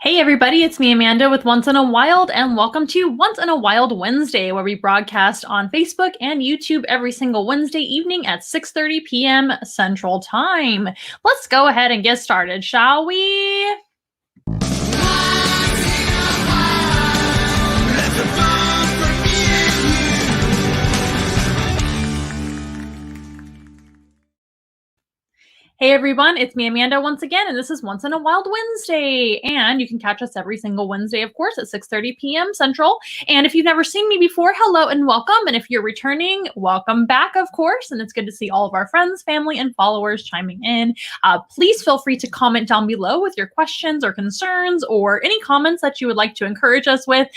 Hey everybody, it's me Amanda with Once in a Wild, and welcome to Once in a Wild Wednesday, where we broadcast on Facebook and YouTube every single Wednesday evening at 6:30 p.m. Central Time. Let's go ahead and get started, shall we? Hey everyone, it's me Amanda once again, and this is Once in a Wild Wednesday. And you can catch us every single Wednesday, of course, at 6:30 p.m. Central. And if you've never seen me before, hello and welcome. And if you're returning, welcome back, of course. And it's good to see all of our friends, family, and followers chiming in. Please feel free to comment down below with your questions or concerns or any comments that you would like to encourage us with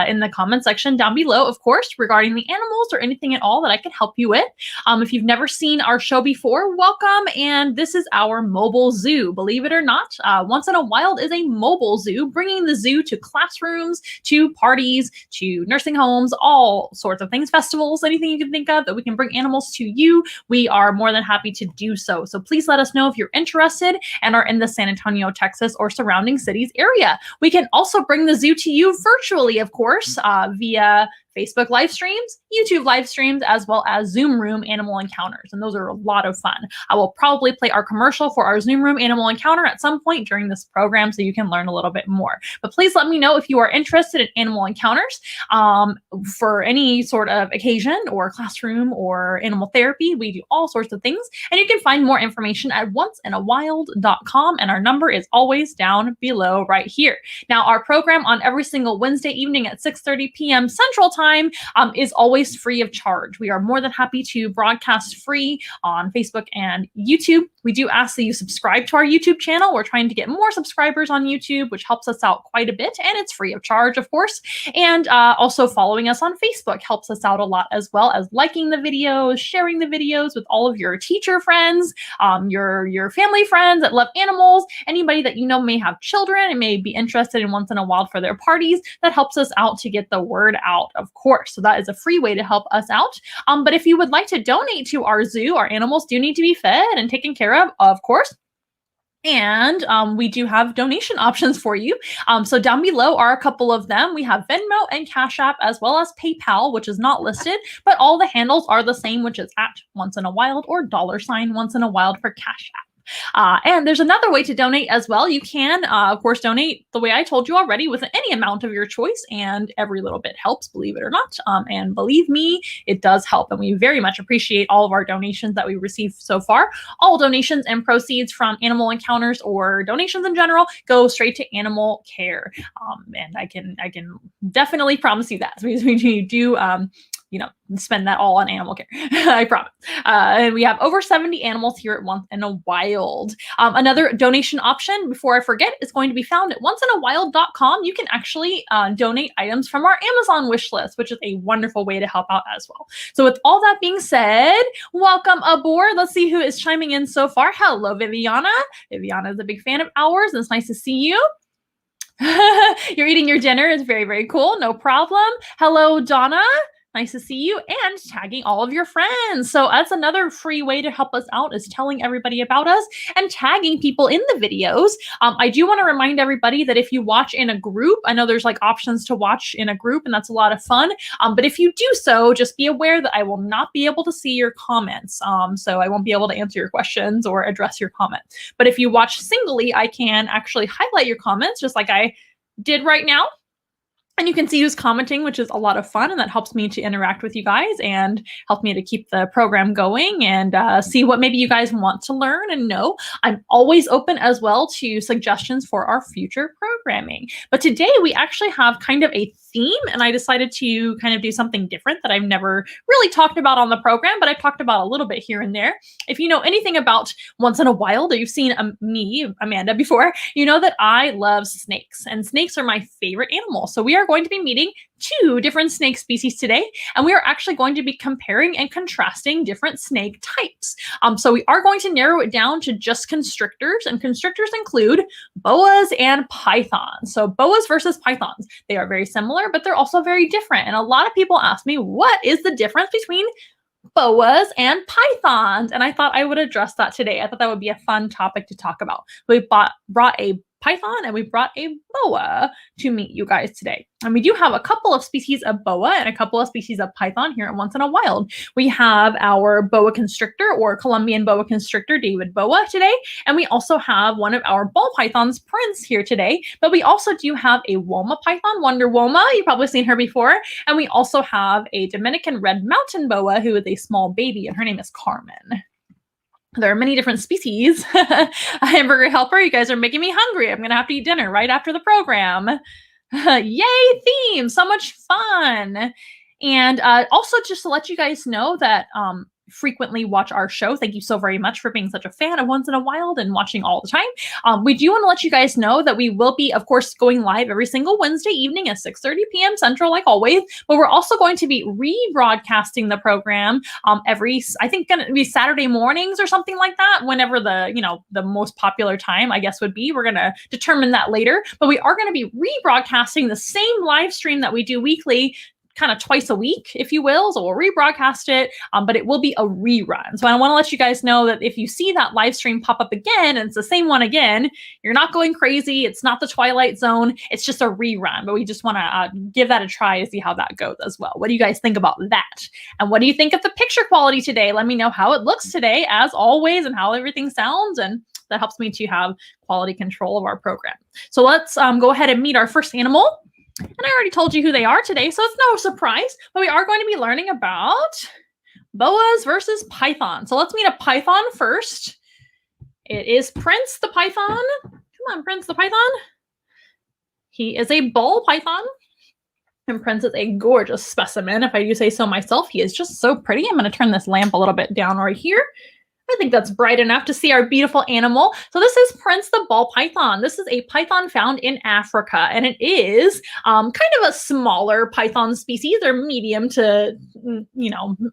in the comment section down below, of course, regarding the animals or anything at all that I can help you with. If you've never seen our show before, welcome. And this is our mobile zoo. Believe it or not, Once in a Wild is a mobile zoo, bringing the zoo to classrooms, to parties, to nursing homes, all sorts of things, festivals, anything you can think of that we can bring animals to you. We are more than happy to do so. So please let us know if you're interested and are in the San Antonio, Texas or surrounding cities area. We can also bring the zoo to you virtually, of course, via Facebook live streams, YouTube live streams, as well as Zoom Room animal encounters. And those are a lot of fun. I will probably play our commercial for our Zoom Room animal encounter at some point during this program so you can learn a little bit more. But please let me know if you are interested in animal encounters for any sort of occasion or classroom or animal therapy. We do all sorts of things. And you can find more information at onceinawild.com. And our number is always down below right here. Now, our program on every single Wednesday evening at 6:30 p.m. Central Time is always free of charge. We are more than happy to broadcast free on Facebook and YouTube. We do ask that you subscribe to our YouTube channel. We're trying to get more subscribers on YouTube, which helps us out quite a bit, and it's free of charge, of course. And also following us on Facebook helps us out a lot, as well as liking the videos, sharing the videos with all of your teacher friends, your family friends that love animals, anybody that you know may have children and may be interested in Once in a Wild for their parties. That helps us out to get the word out, of course. So that is a free way to help us out. But if you would like to donate to our zoo, our animals do need to be fed and taken care of course. And we do have donation options for you. So down below are a couple of them. We have Venmo and Cash App, as well as PayPal, which is not listed, but all the handles are the same, which is at Once in a Wild or $ Once in a Wild for Cash App. And there's another way to donate as well. You can, of course, donate the way I told you already with any amount of your choice, and every little bit helps, believe it or not. And believe me, it does help. And we very much appreciate all of our donations that we received so far. All donations and proceeds from animal encounters or donations in general go straight to animal care. And I can definitely promise you that. We do spend that all on animal care. I promise. And we have over 70 animals here at Once in a Wild. Another donation option, before I forget, is going to be found at onceinawild.com. You can actually donate items from our Amazon wish list, which is a wonderful way to help out as well. So with all that being said, welcome aboard. Let's see who is chiming in so far. Hello, Viviana. Viviana is a big fan of ours, and it's nice to see you. You're eating your dinner. It's very, very cool. No problem. Hello, Donna. Nice to see you, and tagging all of your friends. So that's another free way to help us out, is telling everybody about us and tagging people in the videos. I do want to remind everybody that if you watch in a group, I know there's like options to watch in a group, and that's a lot of fun. But if you do so, just be aware that I will not be able to see your comments. So I won't be able to answer your questions or address your comment. But if you watch singly, I can actually highlight your comments just like I did right now. And you can see who's commenting, which is a lot of fun, and that helps me to interact with you guys and help me to keep the program going and see what maybe you guys want to learn and know. I'm always open as well to suggestions for our future programming. But today we actually have kind of a theme, and I decided to kind of do something different that I've never really talked about on the program, but I've talked about a little bit here and there. If you know anything about Once in a Wild, or you've seen me, Amanda, before, you know that I love snakes, and snakes are my favorite animal. So we are going to be meeting 2 different snake species today, and we are actually going to be comparing and contrasting different snake types. So we are going to narrow it down to just constrictors, and constrictors include boas and pythons. So boas versus pythons, they are very similar, but they're also very different. And a lot of people ask me, what is the difference between boas and pythons? And I thought I would address that today. I thought that would be a fun topic to talk about. We brought a python, and we brought a boa to meet you guys today. And we do have a couple of species of boa and a couple of species of python here at Once in a Wild. We have our boa constrictor, or Columbian boa constrictor, David Boa, today. And we also have one of our ball pythons, Prince, here today. But we also do have a Woma python, Wonder Woma. You've probably seen her before. And we also have a Dominican red mountain boa who is a small baby, and her name is Carmen. There are many different species. A hamburger helper, you guys are making me hungry. I'm going to have to eat dinner right after the program. Yay, theme, so much fun. And also just to let you guys know that frequently watch our show. Thank you so very much for being such a fan of Once in a Wild and watching all the time. We do want to let you guys know that we will be, of course, going live every single Wednesday evening at 6:30 p.m. Central, like always. But we're also going to be rebroadcasting the program every, I think, going to be Saturday mornings or something like that. Whenever the most popular time, I guess, would be. We're going to determine that later. But we are going to be rebroadcasting the same live stream that we do weekly, kind of twice a week, if you will. So we'll rebroadcast it, but it will be a rerun. So I want to let you guys know that if you see that live stream pop up again, and it's the same one again, you're not going crazy. It's not the Twilight Zone. It's just a rerun, but we just want to give that a try to see how that goes as well. What do you guys think about that? And what do you think of the picture quality today? Let me know how it looks today, as always, and how everything sounds. And that helps me to have quality control of our program. So let's go ahead and meet our first animal. And I already told you who they are today, so it's no surprise, but we are going to be learning about boas versus python. So let's meet a python first. It is Prince the python. Come on, Prince the python. He is a ball python. And Prince is a gorgeous specimen, if I do say so myself. He is just so pretty. I'm going to turn this lamp a little bit down right here. I think that's bright enough to see our beautiful animal. So this is Prince the ball python. This is a python found in Africa, and it is kind of a smaller python species. They're medium to,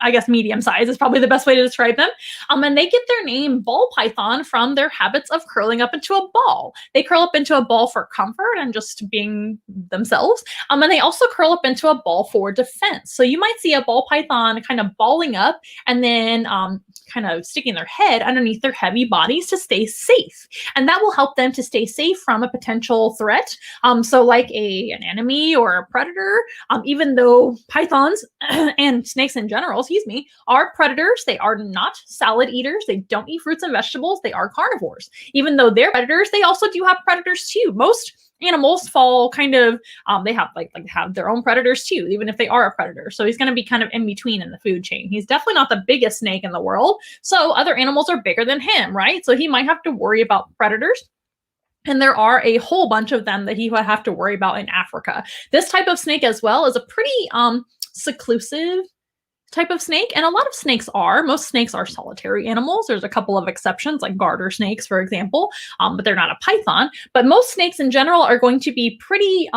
I guess medium size is probably the best way to describe them. And they get their name ball python from their habits of curling up into a ball. They curl up into a ball for comfort and just being themselves. And they also curl up into a ball for defense. So you might see a ball python kind of balling up and then kind of sticking their head underneath their heavy bodies to stay safe. And that will help them to stay safe from a potential threat. So like an enemy or a predator, even though pythons and snakes in general, are predators. They are not salad eaters. They don't eat fruits and vegetables. They are carnivores. Even though they're predators, they also do have predators too. Most animals fall kind of, they have have their own predators too, even if they are a predator. So he's going to be kind of in between in the food chain. He's definitely not the biggest snake in the world. So other animals are bigger than him, right? So he might have to worry about predators. And there are a whole bunch of them that he would have to worry about in Africa. This type of snake as well is a pretty seclusive type of snake, and a lot of snakes are. Most snakes are solitary animals. There's a couple of exceptions, like garter snakes, for example, but they're not a python. But most snakes in general are going to be pretty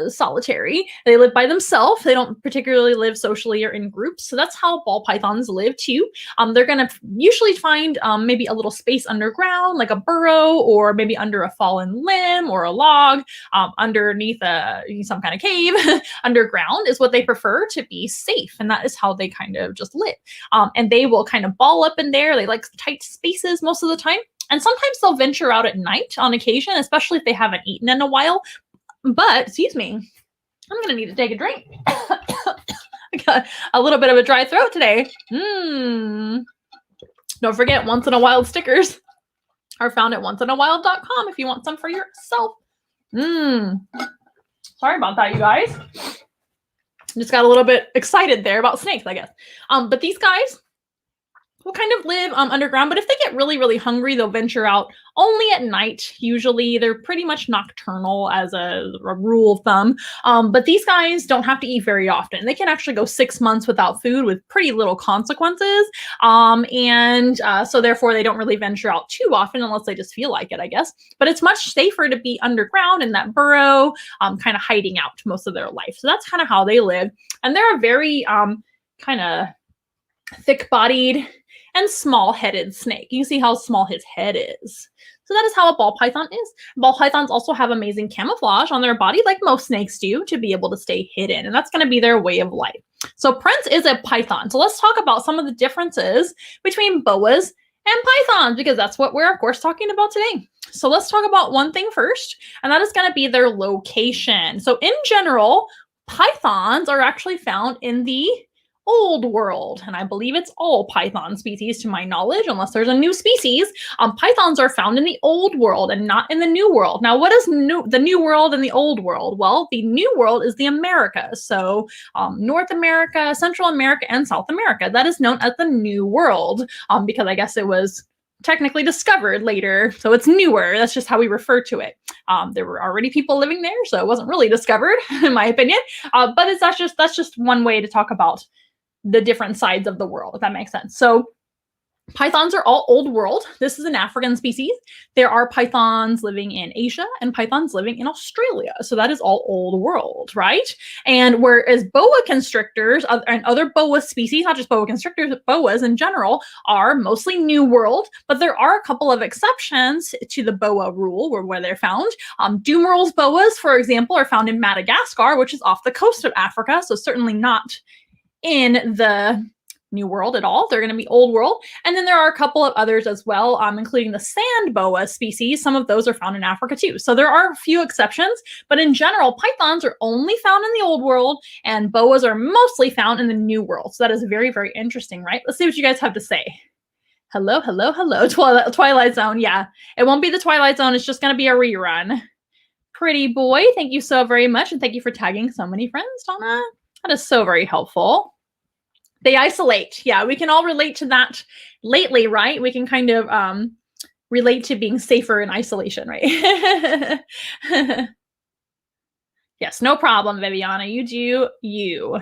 solitary. They live by themselves. They don't particularly live socially or in groups. So that's how ball pythons live too. They're going to usually find maybe a little space underground, like a burrow, or maybe under a fallen limb or a log, underneath some kind of cave. Underground is what they prefer to be safe. And that is how they kind of just live. And they will kind of ball up in there. They like tight spaces most of the time. And sometimes they'll venture out at night on occasion, especially if they haven't eaten in a while. But, excuse me, I'm going to need to take a drink. I got a little bit of a dry throat today. Don't forget, Once in a Wild stickers are found at onceinawild.com if you want some for yourself. Sorry about that, you guys. Just got a little bit excited there about snakes, I guess. But these guys will kind of live underground, but if they get really, really hungry, they'll venture out only at night. Usually they're pretty much nocturnal as a rule of thumb, but these guys don't have to eat very often. They can actually go 6 months without food with pretty little consequences, so therefore they don't really venture out too often unless they just feel like it, I guess. But it's much safer to be underground in that burrow, kind of hiding out most of their life. So that's kind of how they live, and they're a very kind of thick-bodied and small-headed snake. You can see how small his head is. So that is how a ball python is. Ball pythons also have amazing camouflage on their body, like most snakes do, to be able to stay hidden. And that's going to be their way of life. So Prince is a python. So let's talk about some of the differences between boas and pythons, because that's what we're, of course, talking about today. So let's talk about one thing first, and that is going to be their location. So in general, pythons are actually found in the Old World, and I believe it's all python species to my knowledge, unless there's a new species. Pythons are found in the Old World and not in the New World. Now, what is the New World and the Old World? Well, the New World is the Americas, so North America, Central America, and South America. That is known as the New World, because I guess it was technically discovered later, so it's newer. That's just how we refer to it. There were already people living there, so it wasn't really discovered, in my opinion. But that's just one way to talk about the different sides of the world, if that makes sense. So pythons are all Old World. This is an African species. There are pythons living in Asia and pythons living in Australia. So that is all Old World, right? And whereas boa constrictors and other boa species, not just boa constrictors, but boas in general, are mostly New World, but there are a couple of exceptions to the boa rule where they're found. Dumeral's boas, for example, are found in Madagascar, which is off the coast of Africa, so certainly not in the New World at all. They're going to be Old World. And then there are a couple of others as well, including the sand boa species. Some of those are found in Africa too. So there are a few exceptions, but in general, pythons are only found in the Old World and boas are mostly found in the New World. So that is very, very interesting, right? Let's see what you guys have to say. Hello, hello, hello. Twilight Zone. Yeah, it won't be the Twilight Zone. It's just going to be a rerun. Pretty boy. Thank you so very much. And thank you for tagging so many friends, Donna. That is so very helpful. They isolate. Yeah, we can all relate to that lately, right? We can kind of relate to being safer in isolation, right? Yes, no problem, Viviana. You do you.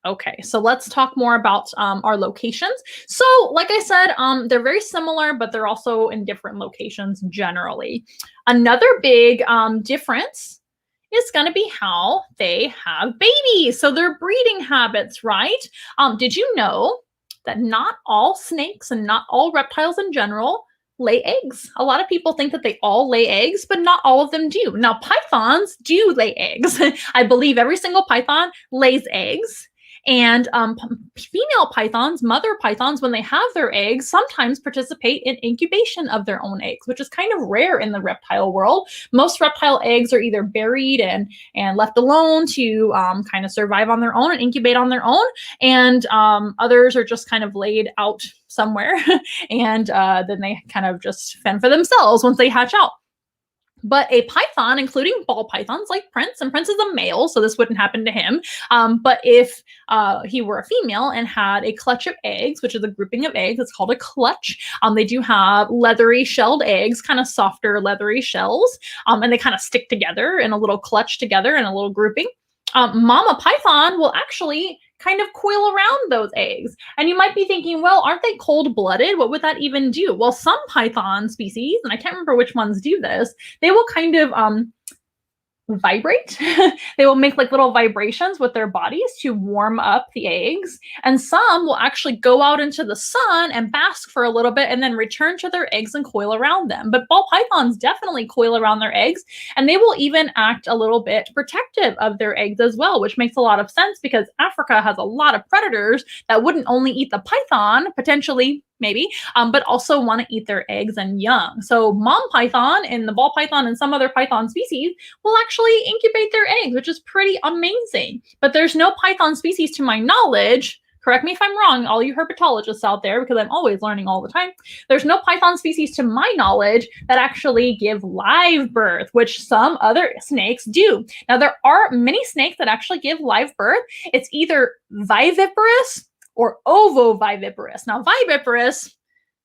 Okay, so let's talk more about our locations. So like I said, they're very similar, but they're also in different locations generally. Another big difference is going to be how they have babies. So their breeding habits, right? Did you know that not all snakes and not all reptiles in general lay eggs? A lot of people think that they all lay eggs, but not all of them do. Now, pythons do lay eggs. I believe every single python lays eggs. And female pythons, mother pythons, when they have their eggs, sometimes participate in incubation of their own eggs, which is kind of rare in the reptile world. Most reptile eggs are either buried and left alone to kind of survive on their own and incubate on their own. And others are just kind of laid out somewhere and then they kind of just fend for themselves once they hatch out. But a python, including ball pythons like Prince, and Prince is a male, so this wouldn't happen to him. But if he were a female and had a clutch of eggs, which is a grouping of eggs, it's called a clutch. They do have leathery shelled eggs, kind of softer leathery shells, and they kind of stick together in a little clutch together in a little grouping. Mama python will actually kind of coil around those eggs. And you might be thinking, well, aren't they cold-blooded? What would that even do? Well, some python species, and I can't remember which ones do this, they will kind of vibrate. They will make like little vibrations with their bodies to warm up the eggs. And some will actually go out into the sun and bask for a little bit and then return to their eggs and coil around them. But ball pythons definitely coil around their eggs, and they will even act a little bit protective of their eggs as well, which makes a lot of sense because Africa has a lot of predators that wouldn't only eat the python, potentially maybe, but also want to eat their eggs and young. So mom python and the ball python and some other python species will actually incubate their eggs, which is pretty amazing. But there's no python species to my knowledge, correct me if I'm wrong, all you herpetologists out there, because I'm always learning all the time. There's no python species to my knowledge that actually give live birth, which some other snakes do. Now, there are many snakes that actually give live birth. It's either viviparous or ovoviviparous. Now, viviparous,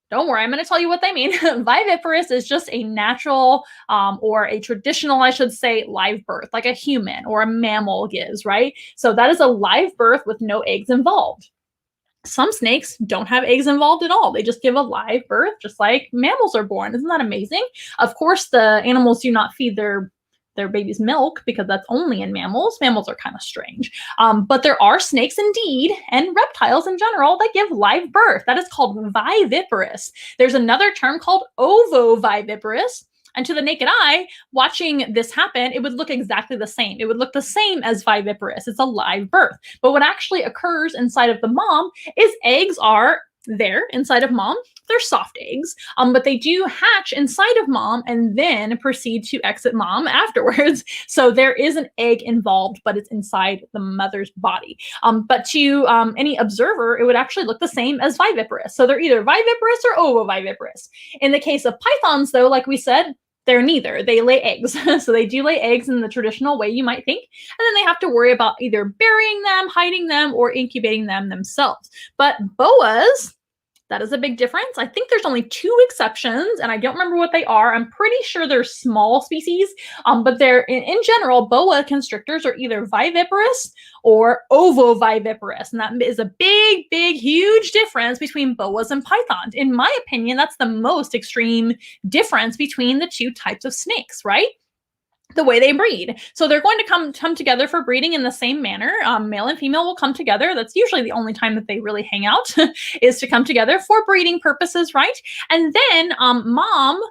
don't worry, I'm going to tell you what they mean. Viviparous is just a natural or a traditional, I should say, live birth, like a human or a mammal gives, right? So that is a live birth with no eggs involved. Some snakes don't have eggs involved at all. They just give a live birth, just like mammals are born. Isn't that amazing? Of course, the animals do not feed their baby's milk because that's only in mammals. Mammals are kind of strange. But there are snakes indeed, and reptiles in general, that give live birth. That is called viviparous. There's another term called ovoviviparous. And to the naked eye, watching this happen, it would look exactly the same. It would look the same as viviparous. It's a live birth. But what actually occurs inside of the mom is eggs are there inside of mom. They're soft eggs, but they do hatch inside of mom and then proceed to exit mom afterwards. So there is an egg involved, but it's inside the mother's body. But to any observer, it would actually look the same as viviparous. So they're either viviparous or ovoviviparous. In the case of pythons, though, like we said, they're neither. They lay eggs. So they do lay eggs in the traditional way you might think. And then they have to worry about either burying them, hiding them, or incubating them themselves. But boas, that is a big difference. I think there's only 2 exceptions, and I don't remember what they are. I'm pretty sure they're small species, but they're, in general, boa constrictors are either viviparous or ovoviviparous, and that is a big, big, huge difference between boas and pythons. In my opinion, that's the most extreme difference between the 2 types of snakes, right? The way they breed. So they're going to come together for breeding in the same manner. Male and female will come together. That's usually the only time that they really hang out is to come together for breeding purposes, right? And then mom,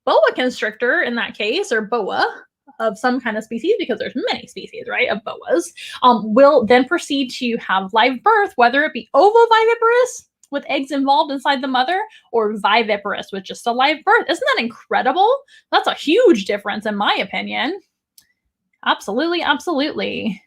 boa constrictor in that case, or boa of some kind of species, because there's many species, right, of boas, will then proceed to have live birth, whether it be ovoviviparous with eggs involved inside the mother, or viviparous with just a live birth. Isn't that incredible? That's a huge difference in my opinion. Absolutely, absolutely.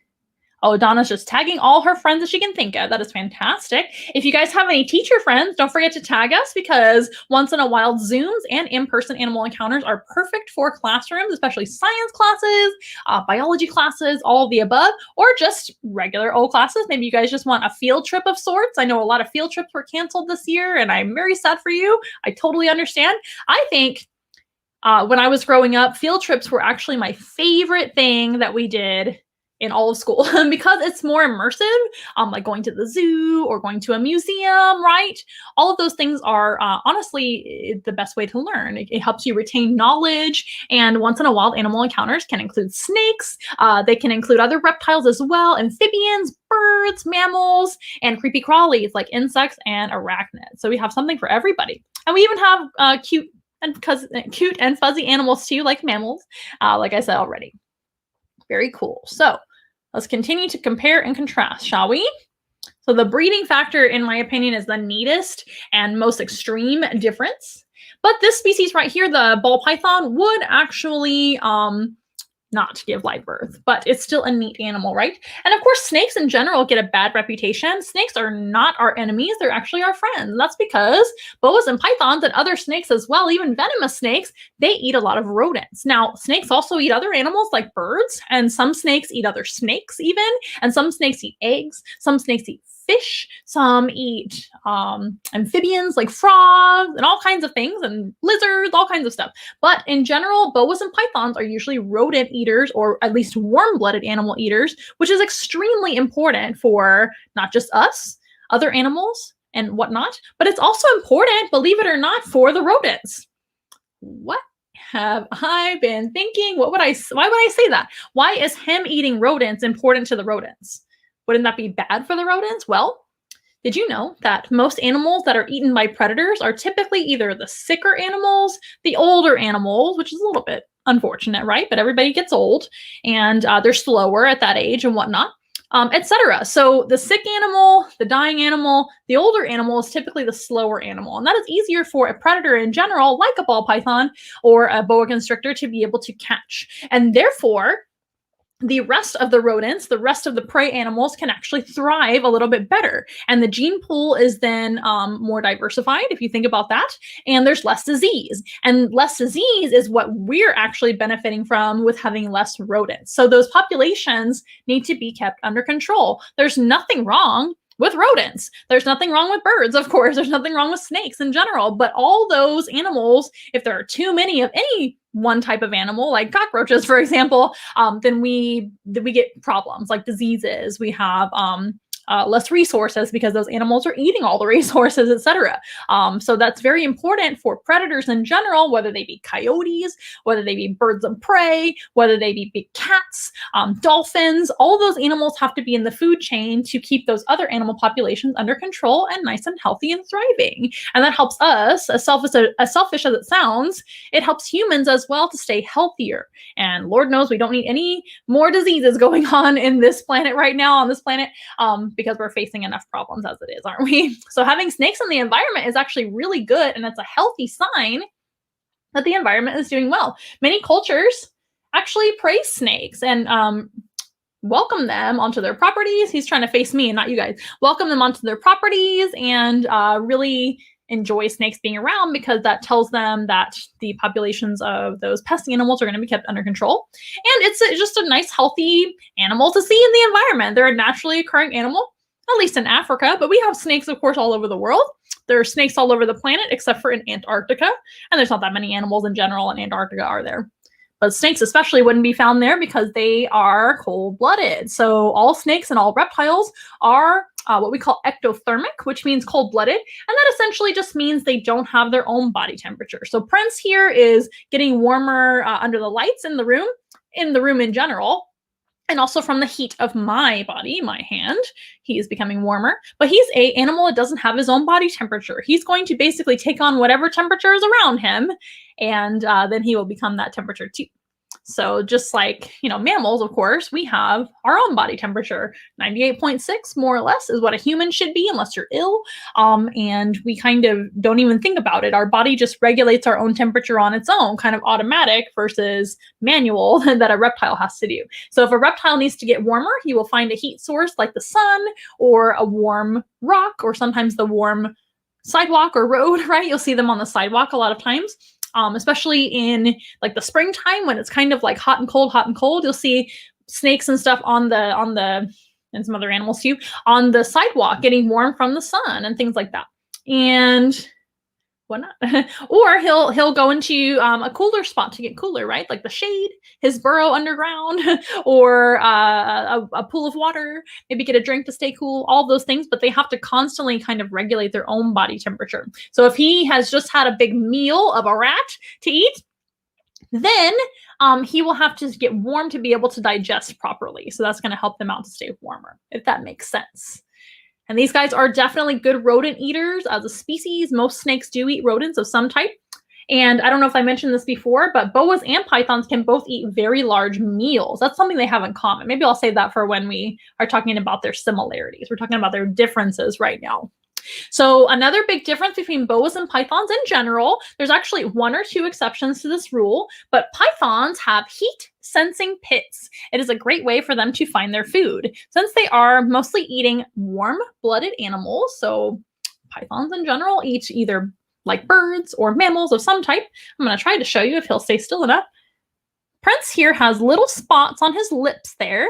Oh, Donna's just tagging all her friends that she can think of. That is fantastic. If you guys have any teacher friends, don't forget to tag us, because once in a while Zooms and in-person animal encounters are perfect for classrooms, especially science classes, biology classes, all of the above, or just regular old classes. Maybe you guys just want a field trip of sorts. I know a lot of field trips were canceled this year, and I'm very sad for you. I totally understand. I think when I was growing up, field trips were actually my favorite thing that we did in all of school because it's more immersive, like going to the zoo or going to a museum, right? All of those things are honestly the best way to learn. It helps you retain knowledge, and once in a while animal encounters can include snakes. They can include other reptiles as well, amphibians, birds, mammals, and creepy crawlies like insects and arachnids. So we have something for everybody. And we even have cute and fuzzy animals too, like mammals, like I said already. Very cool. So let's continue to compare and contrast, shall we? So the breeding factor, in my opinion, is the neatest and most extreme difference. But this species right here, the ball python, would actually not give live birth, but it's still a neat animal, right? And of course, snakes in general get a bad reputation. Snakes are not our enemies. They're actually our friends. And that's because boas and pythons and other snakes as well, even venomous snakes, they eat a lot of rodents. Now, snakes also eat other animals like birds, and some snakes eat other snakes even, and some snakes eat eggs, some snakes eat fish, some eat amphibians like frogs and all kinds of things, and lizards, all kinds of stuff. But in general, boas and pythons are usually rodent eaters, or at least warm-blooded animal eaters, which is extremely important for not just us, other animals and whatnot, but it's also important, believe it or not, for the rodents. What have I been thinking? Why would I say that? Why is him eating rodents important to the rodents? Wouldn't that be bad for the rodents? Well, did you know that most animals that are eaten by predators are typically either the sicker animals, the older animals, which is a little bit unfortunate, right? But everybody gets old, and they're slower at that age and whatnot, etc. So the sick animal, the dying animal, the older animal is typically the slower animal. And that is easier for a predator in general, like a ball python or a boa constrictor, to be able to catch. And therefore, the rest of the rodents, the rest of the prey animals, can actually thrive a little bit better. And the gene pool is then more diversified, if you think about that, and there's less disease. And less disease is what we're actually benefiting from with having less rodents. So those populations need to be kept under control. There's nothing wrong with rodents. There's nothing wrong with birds, of course. There's nothing wrong with snakes in general. But all those animals, if there are too many of any one type of animal, like cockroaches, for example, then we get problems like diseases. We have less resources because those animals are eating all the resources, etc. So that's very important for predators in general, whether they be coyotes, whether they be birds of prey, whether they be big cats, dolphins. All those animals have to be in the food chain to keep those other animal populations under control and nice and healthy and thriving. And that helps us, as selfish as it sounds, it helps humans as well to stay healthier. And Lord knows we don't need any more diseases going on in this planet right now, on this planet. because we're facing enough problems as it is, aren't we? So having snakes in the environment is actually really good, and it's a healthy sign that the environment is doing well. Many cultures actually praise snakes and welcome them onto their properties. He's trying to face me and not you guys. Welcome them onto their properties and really enjoy snakes being around, because that tells them that the populations of those pest animals are going to be kept under control. And it's just a nice, healthy animal to see in the environment. They're a naturally occurring animal, at least in Africa, but we have snakes, of course, all over the world. There are snakes all over the planet, except for in Antarctica. And there's not that many animals in general in Antarctica, are there? But snakes especially wouldn't be found there because they are cold-blooded. So all snakes and all reptiles are what we call ectothermic, which means cold-blooded. And that essentially just means they don't have their own body temperature. So Prince here is getting warmer under the lights in the room in general, and also from the heat of my body, my hand. He is becoming warmer. But he's an animal that doesn't have his own body temperature. He's going to basically take on whatever temperature is around him, and then he will become that temperature too. So just like, mammals, of course, we have our own body temperature. 98.6, more or less, is what a human should be unless you're ill. And we kind of don't even think about it. Our body just regulates our own temperature on its own, kind of automatic versus manual that a reptile has to do. So if a reptile needs to get warmer, he will find a heat source like the sun or a warm rock, or sometimes the warm sidewalk or road, right? You'll see them on the sidewalk a lot of times. Especially in like the springtime when it's kind of like hot and cold, you'll see snakes and stuff on the and some other animals too on the sidewalk getting warm from the sun and things like that. And whatnot. Or he'll go into a cooler spot to get cooler, right? Like the shade, his burrow underground, or a pool of water, maybe get a drink to stay cool, all those things, but they have to constantly kind of regulate their own body temperature. So if he has just had a big meal of a rat to eat, then he will have to get warm to be able to digest properly. So that's going to help them out to stay warmer, if that makes sense. And these guys are definitely good rodent eaters as a species. Most snakes do eat rodents of some type. And I don't know if I mentioned this before, but boas and pythons can both eat very large meals. That's something they have in common. Maybe I'll save that for when we are talking about their similarities. We're talking about their differences right now. So another big difference between boas and pythons in general, there's actually one or two exceptions to this rule, but pythons have heat sensing pits. It is a great way for them to find their food. Since they are mostly eating warm-blooded animals, so pythons in general eat either like birds or mammals of some type. I'm going to try to show you if he'll stay still enough. Prince here has little spots on his lips there.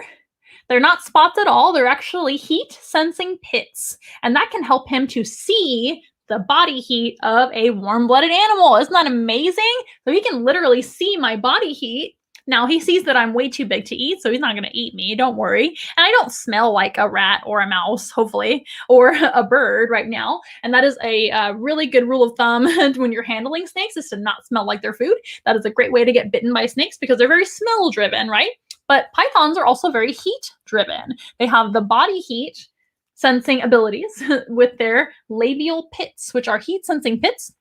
They're not spots at all. They're actually heat sensing pits. And that can help him to see the body heat of a warm-blooded animal. Isn't that amazing? So he can literally see my body heat. Now he sees that I'm way too big to eat, so he's not going to eat me. Don't worry. And I don't smell like a rat or a mouse, hopefully, or a bird right now. And that is a really good rule of thumb when you're handling snakes, is to not smell like their food. That is a great way to get bitten by snakes because they're very smell-driven, right? But pythons are also very heat-driven. They have the body heat sensing abilities with their labial pits, which are heat-sensing pits.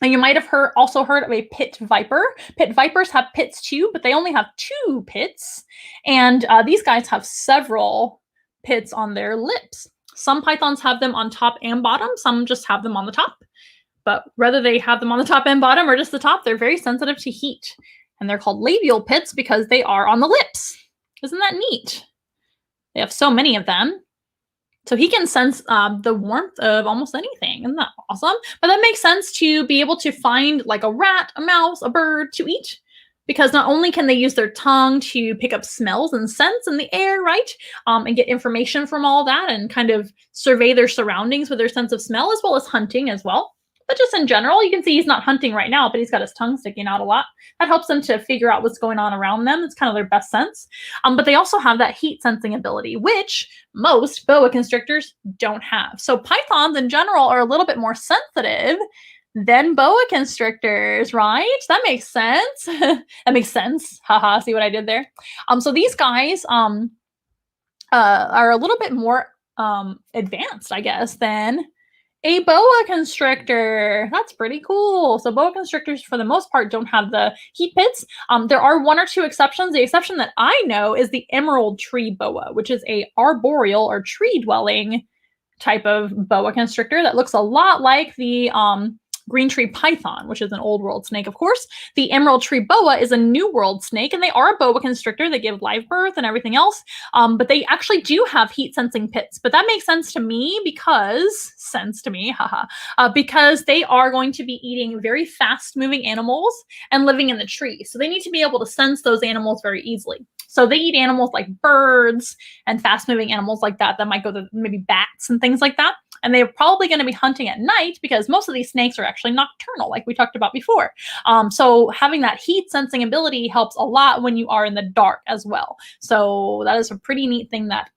And you might have also heard of a pit viper. Pit vipers have pits too, but they only have 2 pits. And these guys have several pits on their lips. Some pythons have them on top and bottom. Some just have them on the top. But whether they have them on the top and bottom or just the top, they're very sensitive to heat. And they're called labial pits because they are on the lips. Isn't that neat? They have so many of them. So he can sense the warmth of almost anything. Isn't that awesome? But that makes sense to be able to find like a rat, a mouse, a bird to eat. Because not only can they use their tongue to pick up smells and scents in the air, right? And get information from all that and kind of survey their surroundings with their sense of smell, as well as hunting as well. But just in general, you can see he's not hunting right now, but he's got his tongue sticking out a lot. That helps them to figure out what's going on around them. It's kind of their best sense. But they also have that heat sensing ability, which most boa constrictors don't have. So pythons in general are a little bit more sensitive than boa constrictors, right? That makes sense. That makes sense. Haha, see what I did there? So these guys are a little bit more advanced, I guess, than A boa constrictor. That's pretty cool. So boa constrictors, for the most part, don't have the heat pits. There are one or two exceptions. The exception that I know is the emerald tree boa, which is a arboreal or tree-dwelling type of boa constrictor that looks a lot like the green tree python, which is an old world snake, of course. The emerald tree boa is a new world snake, and they are a boa constrictor. They give live birth and everything else, but they actually do have heat sensing pits. But that makes sense to me because because they are going to be eating very fast moving animals and living in the trees. So they need to be able to sense those animals very easily. So they eat animals like birds and fast moving animals like that might go to maybe bats and things like that. And they're probably going to be hunting at night because most of these snakes are actually nocturnal, like we talked about before. So having that heat sensing ability helps a lot when you are in the dark as well. So that is a pretty neat thing that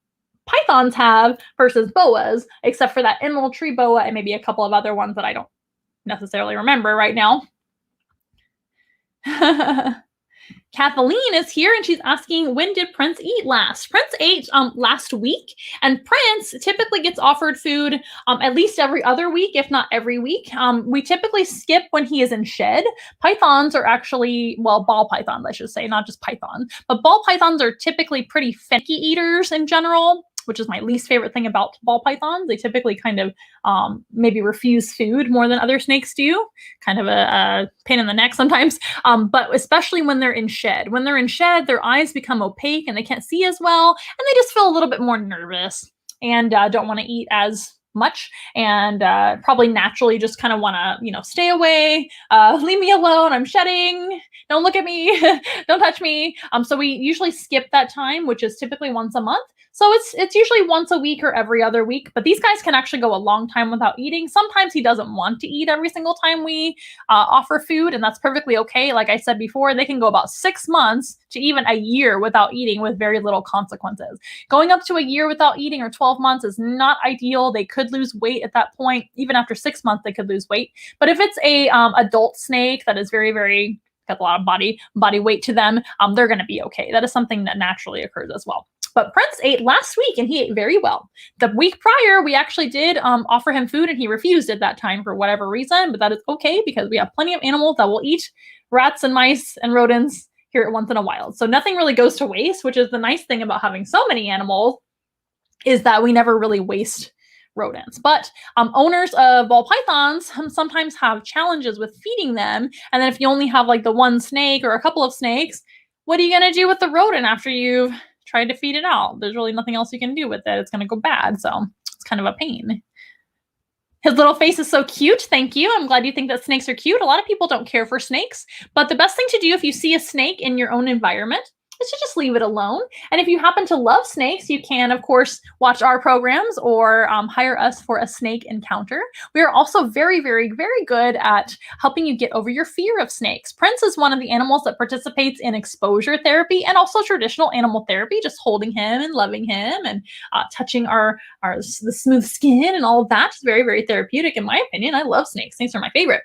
pythons have versus boas, except for that emerald tree boa and maybe a couple of other ones that I don't necessarily remember right now. Kathleen is here and she's asking, when did Prince eat last? Prince ate last week, and Prince typically gets offered food at least every other week, if not every week. We typically skip when he is in shed. Pythons are actually, well, ball pythons, I should say, not just pythons, but ball pythons are typically pretty finicky eaters in general, which is my least favorite thing about ball pythons. They typically kind of maybe refuse food more than other snakes do. Kind of a pain in the neck sometimes, but especially when they're in shed. When they're in shed, their eyes become opaque and they can't see as well, and they just feel a little bit more nervous and don't want to eat as much, and probably naturally just kind of want to, stay away, leave me alone, I'm shedding, don't look at me, don't touch me. So we usually skip that time, which is typically once a month. So it's usually once a week or every other week, but these guys can actually go a long time without eating. Sometimes he doesn't want to eat every single time we offer food, and that's perfectly okay. Like I said before, they can go about 6 months to even a year without eating with very little consequences. Going up to a year without eating or 12 months is not ideal. They could lose weight at that point. Even after 6 months, they could lose weight. But if it's a adult snake that is very, very got a lot of body weight to them, they're going to be okay. That is something that naturally occurs as well. But Prince ate last week and he ate very well. The week prior, we actually did offer him food and he refused at that time for whatever reason, but that is okay because we have plenty of animals that will eat rats and mice and rodents here at Once in a Wild. So nothing really goes to waste, which is the nice thing about having so many animals, is that we never really waste rodents. But owners of ball pythons sometimes have challenges with feeding them. And then if you only have like the one snake or a couple of snakes, what are you going to do with the rodent after you've tried to feed it out? There's really nothing else you can do with it. It's going to go bad. So it's kind of a pain. His little face is so cute. Thank you. I'm glad you think that snakes are cute. A lot of people don't care for snakes, but the best thing to do if you see a snake in your own environment is to just leave it alone. And if you happen to love snakes, you can, of course, watch our programs or hire us for a snake encounter. We are also very, very, very good at helping you get over your fear of snakes. Prince is one of the animals that participates in exposure therapy and also traditional animal therapy, just holding him and loving him and touching the smooth skin and all of that. It's very, very therapeutic in my opinion. I love snakes. Snakes are my favorite.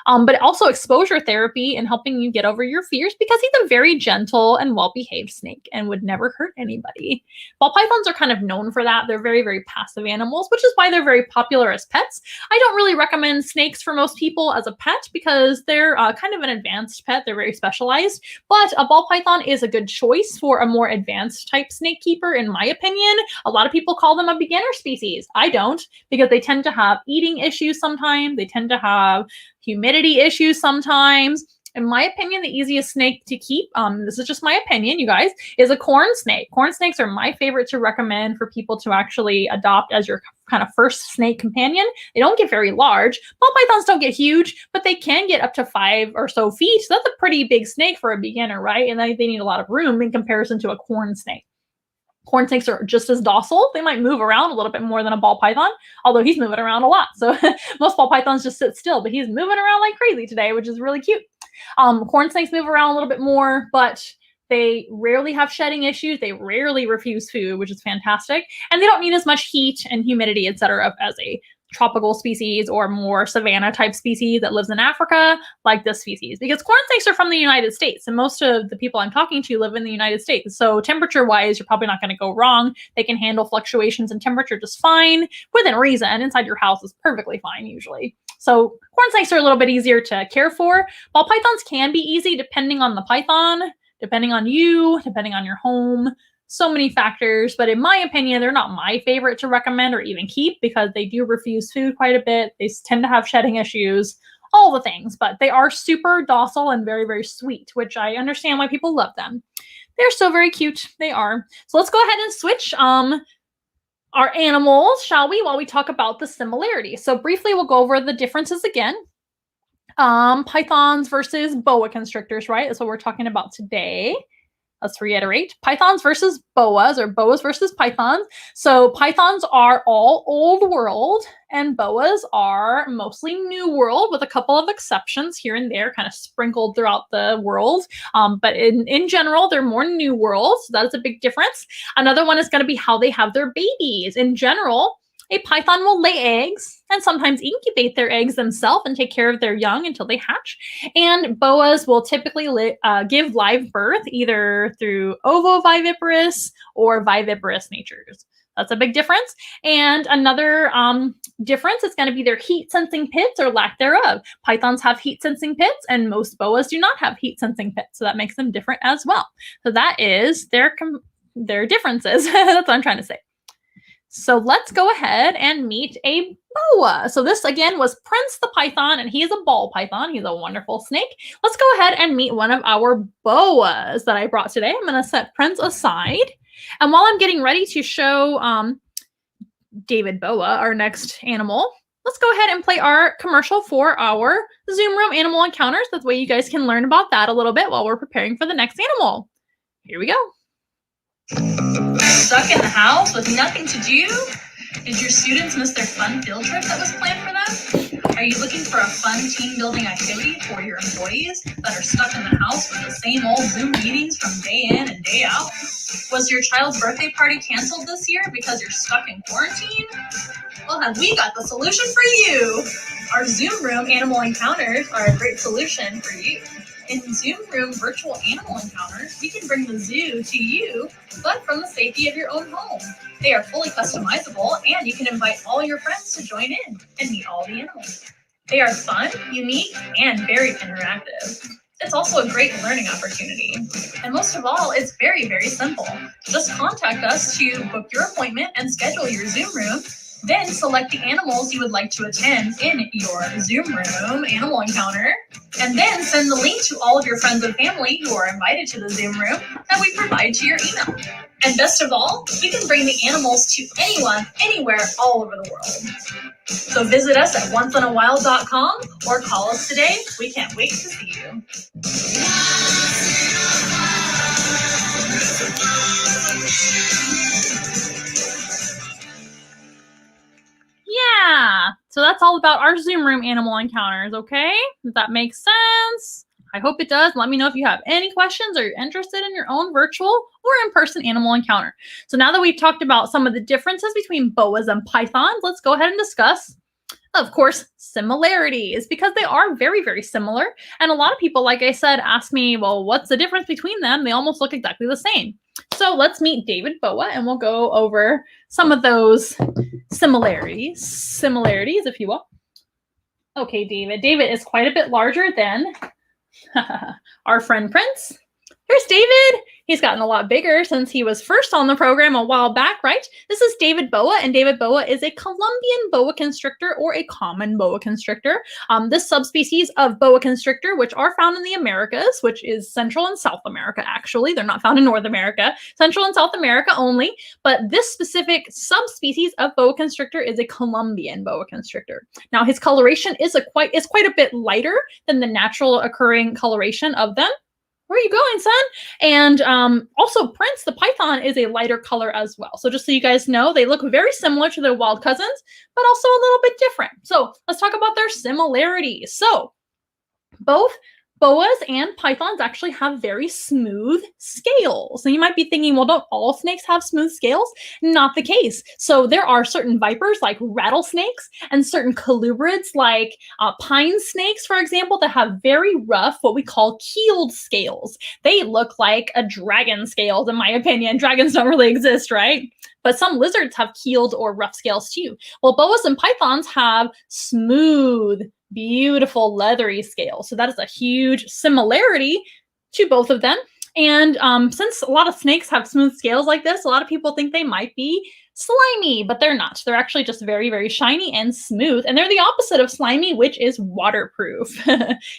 But also exposure therapy and helping you get over your fears because he's a very gentle and well-behaved snake and would never hurt anybody. Ball pythons are kind of known for that. They're very, very passive animals, which is why they're very popular as pets. I don't really recommend snakes for most people as a pet because they're kind of an advanced pet. They're very specialized, but a ball python is a good choice for a more advanced type snake keeper, in my opinion. A lot of people call them a beginner species. I don't, because they tend to have eating issues sometimes. They tend to have humidity issues sometimes. In my opinion, the easiest snake to keep, this is just my opinion, you guys, is a corn snake. Corn snakes are my favorite to recommend for people to actually adopt as your kind of first snake companion. They don't get very large. Ball pythons don't get huge, but they can get up to 5 or so feet. So that's a pretty big snake for a beginner, right? And they need a lot of room in comparison to a corn snake. Corn snakes are just as docile. They might move around a little bit more than a ball python, although he's moving around a lot. So most ball pythons just sit still, but he's moving around like crazy today, which is really cute. Corn snakes move around a little bit more, but they rarely have shedding issues. They rarely refuse food, which is fantastic. And they don't need as much heat and humidity, etc., as a tropical species or more savanna type species that lives in Africa, like this species. Because corn snakes are from the United States, and most of the people I'm talking to live in the United States. So temperature-wise, you're probably not going to go wrong. They can handle fluctuations in temperature just fine, within reason. Inside your house is perfectly fine usually. So corn snakes are a little bit easier to care for. Ball pythons can be easy depending on the python, depending on you, depending on your home. So many factors, but in my opinion, they're not my favorite to recommend or even keep because they do refuse food quite a bit. They tend to have shedding issues, all the things, but they are super docile and very, very sweet, which I understand why people love them. They're so very cute. They are. So let's go ahead and switch our animals, shall we, while we talk about the similarities. So briefly, we'll go over the differences again. Pythons versus boa constrictors, right? That's what we're talking about today. Let's reiterate, pythons versus boas, or boas versus pythons. So pythons are all old world and boas are mostly new world with a couple of exceptions here and there kind of sprinkled throughout the world. But in general, they're more new world. So that is a big difference. Another one is going to be how they have their babies. In general, a python will lay eggs and sometimes incubate their eggs themselves and take care of their young until they hatch. And boas will typically give live birth either through ovoviviparous or viviparous natures. That's a big difference. And another difference is going to be their heat sensing pits or lack thereof. Pythons have heat sensing pits and most boas do not have heat sensing pits. So that makes them different as well. So that is their differences. That's what I'm trying to say. So let's go ahead and meet a boa. So this again was Prince the Python, and he is a ball python. He's a wonderful snake. Let's go ahead and meet one of our boas that I brought today. I'm going to set Prince aside. And while I'm getting ready to show David Boa, our next animal, let's go ahead and play our commercial for our Zoom Room Animal Encounters. That way you guys can learn about that a little bit while we're preparing for the next animal. Here we go. Stuck in the house with nothing to do? Did your students miss their fun field trip that was planned for them? Are you looking for a fun team building activity for your employees that are stuck in the house with the same old Zoom meetings from day in and day out? Was your child's birthday party canceled this year because you're stuck in quarantine? Well, have we got the solution for you? Our Zoom Room Animal Encounters are a great solution for you. In Zoom Room virtual animal encounters, we can bring the zoo to you, but from the safety of your own home. They are fully customizable, and you can invite all your friends to join in and meet all the animals. They are fun, unique, and very interactive. It's also a great learning opportunity. And most of all, it's very, very simple. Just contact us to book your appointment and schedule your Zoom room. Then select the animals you would like to attend in your Zoom Room Animal Encounter, and then send the link to all of your friends and family who are invited to the Zoom room that we provide to your email. And best of all, you can bring the animals to anyone, anywhere, all over the world. So visit us at onceinawild.com or call us today. We can't wait to see you. Yeah, so that's all about our Zoom Room Animal Encounters, okay? Does that make sense? I hope it does. Let me know if you have any questions or you're interested in your own virtual or in-person animal encounter. So now that we've talked about some of the differences between boas and pythons, let's go ahead and discuss, of course, similarities, because they are very, very similar. And a lot of people, like I said, ask me, well, what's the difference between them? They almost look exactly the same. So let's meet David Boa, and we'll go over some of those similarities, if you will. Okay, David. David is quite a bit larger than our friend Prince. Here's David. He's gotten a lot bigger since he was first on the program a while back, right? This is David Boa, and David Boa is a Columbian boa constrictor or a common boa constrictor. This subspecies of boa constrictor, which are found in the Americas, which is Central and South America, actually. They're not found in North America. Central and South America only. But this specific subspecies of boa constrictor is a Columbian boa constrictor. Now, his coloration is quite a bit lighter than the natural occurring coloration of them. Where are you going, son? And also Prince, the python, is a lighter color as well. So just so you guys know, they look very similar to their wild cousins, but also a little bit different. So let's talk about their similarities. So both boas and pythons actually have very smooth scales. And you might be thinking, well, don't all snakes have smooth scales? Not the case. So there are certain vipers like rattlesnakes and certain colubrids like pine snakes, for example, that have very rough, what we call keeled scales. They look like a dragon scales, in my opinion. Dragons don't really exist, right? But some lizards have keeled or rough scales too. Well, boas and pythons have smooth, beautiful, leathery scales. So that is a huge similarity to both of them. And since a lot of snakes have smooth scales like this, a lot of people think they might be slimy, but they're not. They're actually just very, very shiny and smooth. And they're the opposite of slimy, which is waterproof.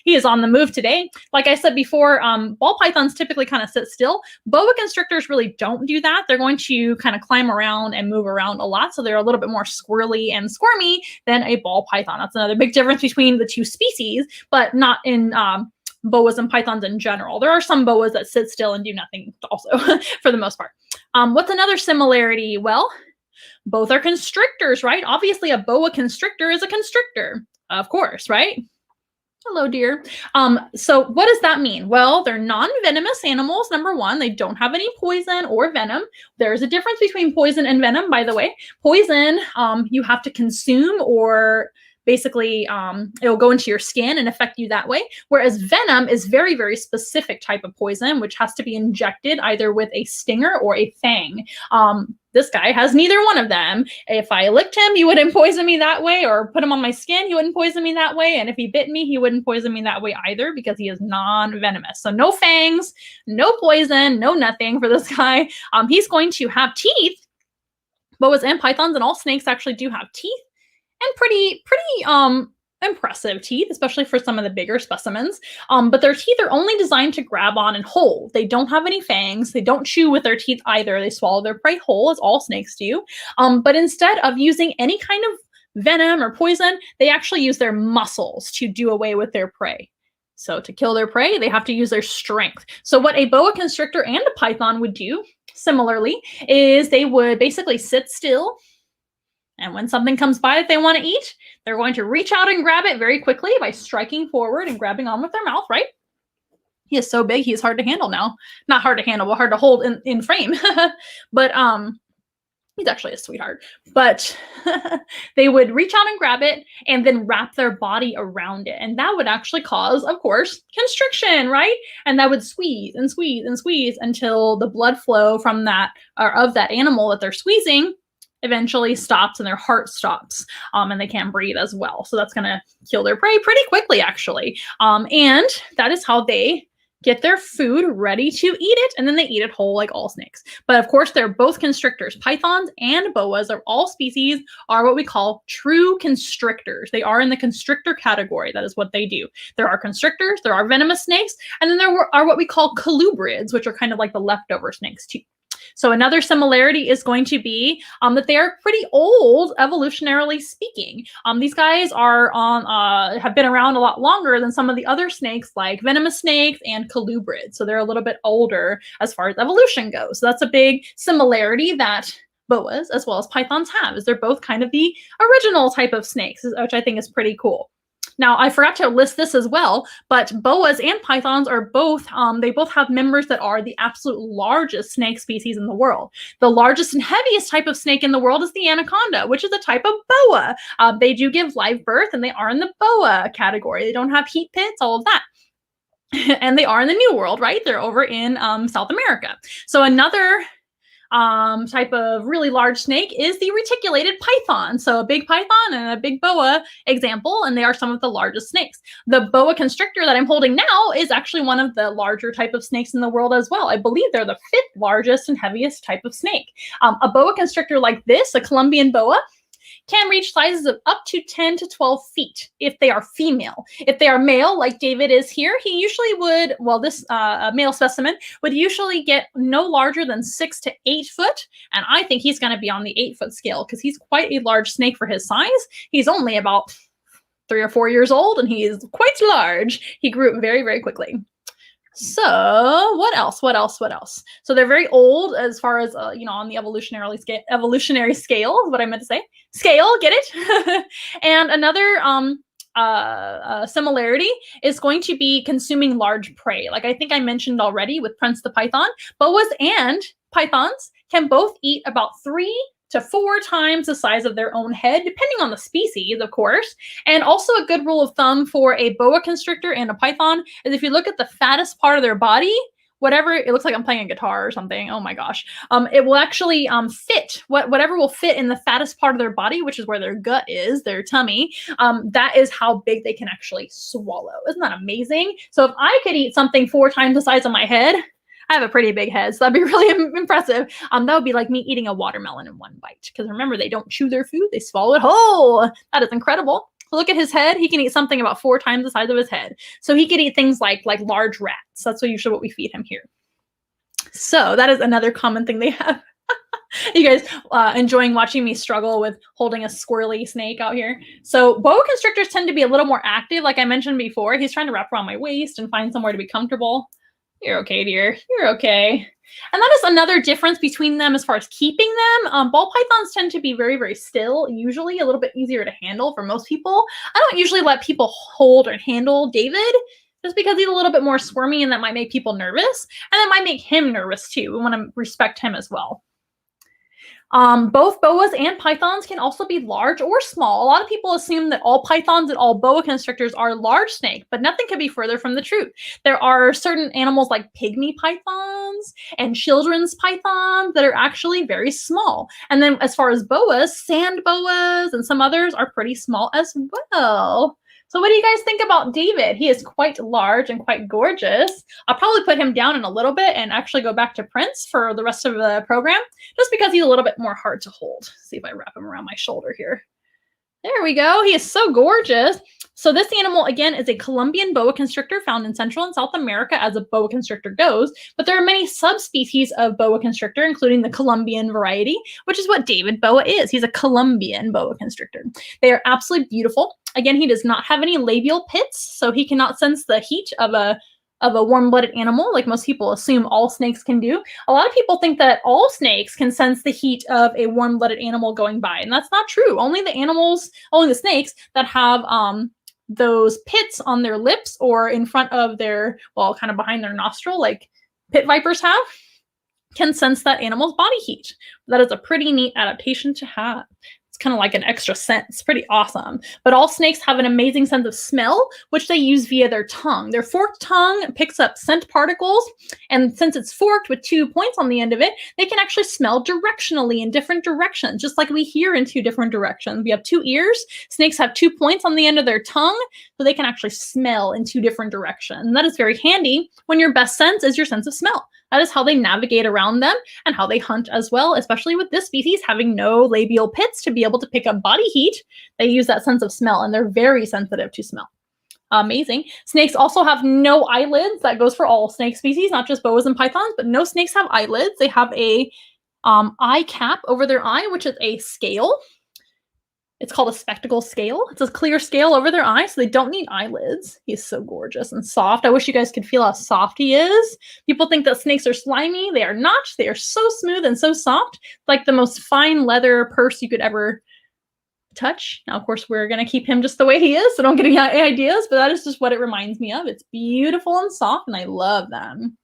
He is on the move today. Like I said before, ball pythons typically kind of sit still. Boa constrictors really don't do that. They're going to kind of climb around and move around a lot. So they're a little bit more squirrely and squirmy than a ball python. That's another big difference between the two species, but not in boas and pythons in general. There are some boas that sit still and do nothing also for the most part. What's another similarity? Well, both are constrictors, right? Obviously, a boa constrictor is a constrictor, of course, right? Hello, dear. So what does that mean? Well, they're non-venomous animals, number one. They don't have any poison or venom. There's a difference between poison and venom, by the way. Poison, you have to consume or basically it'll go into your skin and affect you that way. Whereas venom is very, very specific type of poison, which has to be injected either with a stinger or a fang. This guy has neither one of them. If I licked him, he wouldn't poison me that way, or put him on my skin, he wouldn't poison me that way. And if he bit me, he wouldn't poison me that way either because he is non-venomous. So no fangs, no poison, no nothing for this guy. He's going to have teeth. Boas and pythons and all snakes actually do have teeth. And pretty impressive teeth, especially for some of the bigger specimens. But their teeth are only designed to grab on and hold. They don't have any fangs. They don't chew with their teeth either. They swallow their prey whole, as all snakes do. But instead of using any kind of venom or poison, they actually use their muscles to do away with their prey. So to kill their prey, they have to use their strength. So what a boa constrictor and a python would do, similarly, is they would basically sit still. And when something comes by that they want to eat, they're going to reach out and grab it very quickly by striking forward and grabbing on with their mouth, right? He is so big, he is hard to handle now. Not hard to handle, but hard to hold in frame. But he's actually a sweetheart. But they would reach out and grab it and then wrap their body around it. And that would actually cause, of course, constriction, right? And that would squeeze and squeeze and squeeze until the blood flow from that, or of that animal that they're squeezing, eventually stops and their heart stops, and they can't breathe as well. So that's going to kill their prey pretty quickly, actually. And that is how they get their food ready to eat it, and then they eat it whole like all snakes. But of course, they're both constrictors. Pythons and boas of all species are what we call true constrictors. They are in the constrictor category. That is what they do. There are constrictors, there are venomous snakes, and then there are what we call colubrids, which are kind of like the leftover snakes too. So another similarity is going to be that they are pretty old, evolutionarily speaking. These guys are have been around a lot longer than some of the other snakes, like venomous snakes and colubrids. So they're a little bit older as far as evolution goes. So that's a big similarity that boas as well as pythons have, is they're both kind of the original type of snakes, which I think is pretty cool. Now, I forgot to list this as well, but boas and pythons are both, they both have members that are the absolute largest snake species in the world. The largest and heaviest type of snake in the world is the anaconda, which is a type of boa. They do give live birth, and they are in the boa category. They don't have heat pits, all of that. And they are in the New World, right? They're over in South America. So another type of really large snake is the reticulated python. So a big python and a big boa example, and they are some of the largest snakes. The boa constrictor that I'm holding now is actually one of the larger type of snakes in the world as well. I believe they're the 5th largest and heaviest type of snake. A boa constrictor like this, a Columbian boa, can reach sizes of up to 10 to 12 feet if they are female. If they are male, like David is here, he usually would, well, this male specimen would usually get no larger than 6 to 8 foot. And I think he's going to be on the 8-foot scale because he's quite a large snake for his size. He's only about 3 or 4 years old, and he is quite large. He grew up very, very quickly. So what else? So they're very old as far as, on the evolutionary scale is what I meant to say. Scale, get it? And another similarity is going to be consuming large prey. Like I think I mentioned already with Prince the Python, boas and pythons can both eat about 3 to 4 times the size of their own head, depending on the species, of course. And also a good rule of thumb for a boa constrictor and a python is if you look at the fattest part of their body, whatever, it looks like I'm playing a guitar or something. Oh my gosh. It will actually fit, whatever will fit in the fattest part of their body, which is where their gut is, their tummy. That is how big they can actually swallow. Isn't that amazing? So if I could eat something 4 times the size of my head, I have a pretty big head, so that'd be really impressive. That would be like me eating a watermelon in one bite. Because remember, they don't chew their food, they swallow it whole. That is incredible. Look at his head. He can eat something about 4 times the size of his head. So he could eat things like large rats. That's usually what we feed him here. So that is another common thing they have. You guys enjoying watching me struggle with holding a squirrely snake out here. So boa constrictors tend to be a little more active. Like I mentioned before, he's trying to wrap around my waist and find somewhere to be comfortable. You're okay, dear. You're okay. And that is another difference between them as far as keeping them. Ball pythons tend to be very, very still, usually a little bit easier to handle for most people. I don't usually let people hold or handle David just because he's a little bit more squirmy and that might make people nervous. And that might make him nervous too. We want to respect him as well. Both boas and pythons can also be large or small. A lot of people assume that all pythons and all boa constrictors are large snake, but nothing could be further from the truth. There are certain animals like pygmy pythons and children's pythons that are actually very small. And then as far as boas, sand boas and some others are pretty small as well. So what do you guys think about David? He is quite large and quite gorgeous. I'll probably put him down in a little bit and actually go back to Prince for the rest of the program, just because he's a little bit more hard to hold. Let's see if I wrap him around my shoulder here. There we go. He is so gorgeous. So this animal, again, is a Columbian boa constrictor found in Central and South America as a boa constrictor goes. But there are many subspecies of boa constrictor, including the Columbian variety, which is what David boa is. He's a Columbian boa constrictor. They are absolutely beautiful. Again, he does not have any labial pits, so he cannot sense the heat of a warm-blooded animal, like most people assume all snakes can do. A lot of people think that all snakes can sense the heat of a warm-blooded animal going by, and that's not true. Only the snakes that have those pits on their lips or in front of their, well, kind of behind their nostril, like pit vipers have, can sense that animal's body heat. That is a pretty neat adaptation to have. It's kind of like an extra sense. It's pretty awesome. But all snakes have an amazing sense of smell, which they use via their tongue. Their forked tongue picks up scent particles, and since it's forked with 2 points on the end of it, they can actually smell directionally in different directions, just like we hear in 2 different directions. We have 2 ears. Snakes have 2 points on the end of their tongue, so they can actually smell in 2 different directions. And that is very handy when your best sense is your sense of smell. That is how they navigate around them and how they hunt as well, especially with this species having no labial pits to be able to pick up body heat. They use that sense of smell, and they're very sensitive to smell. Amazing. Snakes also have no eyelids. That goes for all snake species, not just boas and pythons, but no snakes have eyelids. They have a eye cap over their eye, which is a scale. It's called a spectacle scale. It's a clear scale over their eye, so they don't need eyelids. He's so gorgeous and soft. I wish you guys could feel how soft he is. People think that snakes are slimy. They are not. They are so smooth and so soft. Like the most fine leather purse you could ever touch. Now, of course, we're going to keep him just the way he is, so don't get any ideas, but that is just what it reminds me of. It's beautiful and soft, and I love them.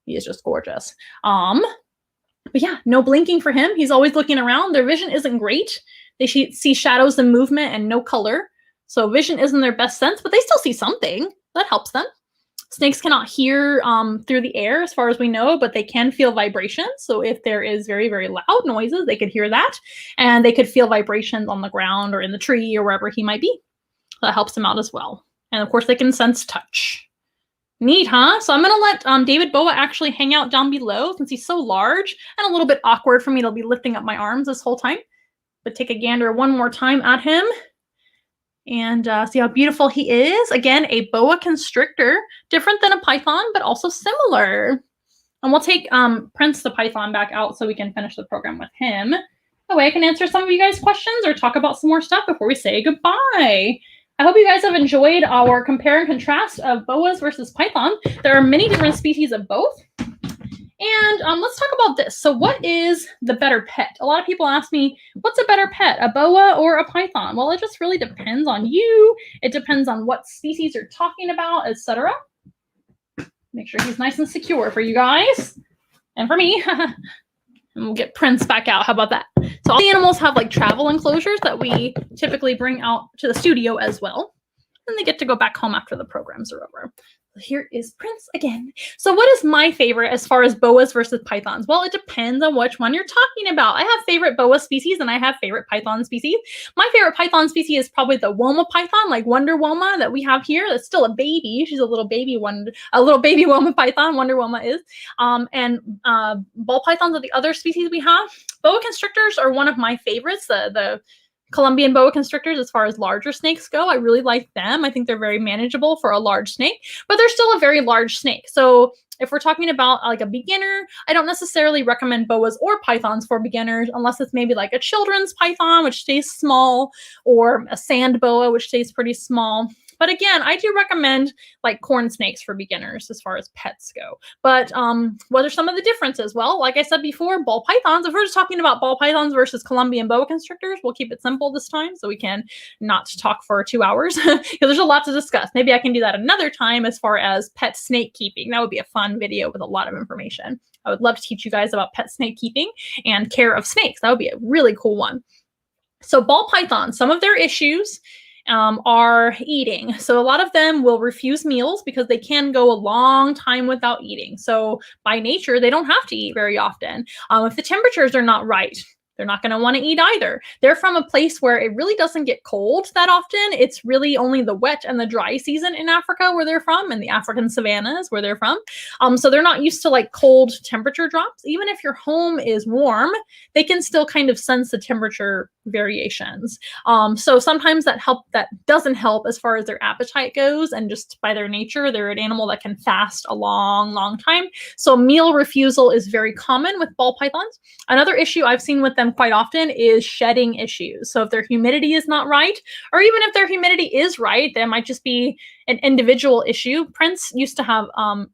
He is just gorgeous. But yeah, no blinking for him. He's always looking around. Their vision isn't great. They see shadows and movement and no color. So vision isn't their best sense, but they still see something. That helps them. Snakes cannot hear through the air as far as we know, but they can feel vibrations. So if there is very, very loud noises, they could hear that. And they could feel vibrations on the ground or in the tree or wherever he might be. That helps them out as well. And of course, they can sense touch. Neat, huh? So I'm going to let David boa actually hang out down below since he's so large and a little bit awkward for me to be lifting up my arms this whole time. But take a gander one more time at him and see how beautiful he is. Again, a boa constrictor, different than a python, but also similar. And we'll take Prince the Python back out so we can finish the program with him. That way I can answer some of you guys' questions or talk about some more stuff before we say goodbye. I hope you guys have enjoyed our compare and contrast of boas versus python. There are many different species of both. And let's talk about this. So what is the better pet? A lot of people ask me, what's a better pet, a boa or a python? Well, it just really depends on you. It depends on what species you're talking about, etc. Make sure he's nice and secure for you guys and for me. And we'll get Prince back out. How about that? So all the animals have like travel enclosures that we typically bring out to the studio as well. And they get to go back home after the programs are over. Here is Prince again. So what is my favorite as far as boas versus pythons? Well, it depends on which one you're talking about. I have favorite boa species and I have favorite python species. My favorite python species is probably the Woma python, like Wonder Woma that we have here. That's still a baby. She's a little baby one, a little baby Woma python. Wonder Woma is. And ball pythons are the other species we have. Boa constrictors are one of my favorites. The Columbian boa constrictors, as far as larger snakes go, I really like them. I think they're very manageable for a large snake, but they're still a very large snake. So if we're talking about like a beginner, I don't necessarily recommend boas or pythons for beginners unless it's maybe like a children's python, which stays small, or a sand boa, which stays pretty small. But again, I do recommend like corn snakes for beginners as far as pets go. But what are some of the differences? Well, like I said before, ball pythons, if we're just talking about ball pythons versus Columbian boa constrictors, we'll keep it simple this time so we can not talk for 2 hours because there's a lot to discuss. Maybe I can do that another time as far as pet snake keeping. That would be a fun video with a lot of information. I would love to teach you guys about pet snake keeping and care of snakes. That would be a really cool one. So ball pythons, some of their issues are eating. So a lot of them will refuse meals because they can go a long time without eating. So by nature, they don't have to eat very often. If the temperatures are not right, they're not going to want to eat either. They're from a place where it really doesn't get cold that often. It's really only the wet and the dry season in Africa where they're from, and the African savannas where they're from. So they're not used to like cold temperature drops. Even if your home is warm, they can still kind of sense the temperature variations. So sometimes that doesn't help as far as their appetite goes, and just by their nature, they're an animal that can fast a long time. So meal refusal is very common with ball pythons. Another issue I've seen with them quite often is shedding issues. So if their humidity is not right, or even if their humidity is right, that might just be an individual issue. Prince used to have